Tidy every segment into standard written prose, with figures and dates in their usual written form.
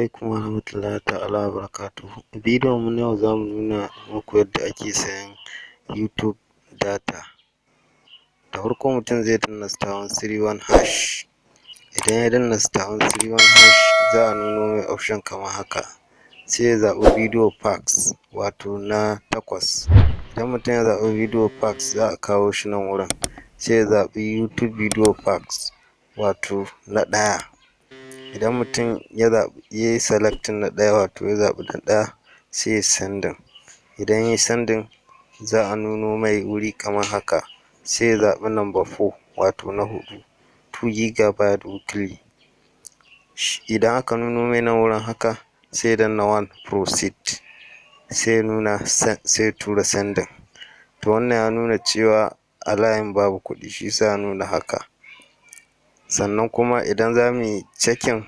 alaikum warahmatullahi ta'ala wabarakatuhu. Bidiyon mu na yau za mu nuna muku yadda ake sayan YouTube data. Da farko mutum zai danna *131#. Idan ya danna *131#, za a nuno mai option kamar haka. Sai ya zaɓi video packs wato na 8. Idan mutum ya zaɓi video packs, za a kawo shi nan wurin. Sai ya zaɓi YouTube video packs wato na 1. Idan mutum ya yi selecting na 1 wato ya zaɓi na 1, sai ya sending. Idan ya yi sending, za a nuno mai wuri kamar haka. Sai ya zaɓi number 4 wato na 4, 2 GB weekly. Idan aka nuno mai nan wurin haka, sai ya danna 1 proceed. Sai ya tura sending. To wannan ya nuna cewa a layin babu kuɗi, shi yasa ya nuna haka. Sannan kuma idan za mu yi checking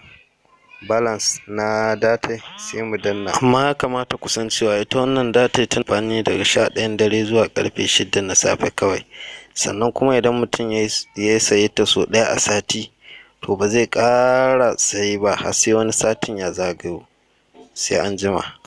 balance na data, sai mu danna. Amma ya kamata ku san cewa ita wannan data tana amfani daga 11 dare zuwa karfe 6 na safe kawai. Sannan kuma idan mutum ya sayi ta sau ɗaya a sati, to ba zai ƙara sayi ba har sai wani satin ya zagayo. Sai an jima.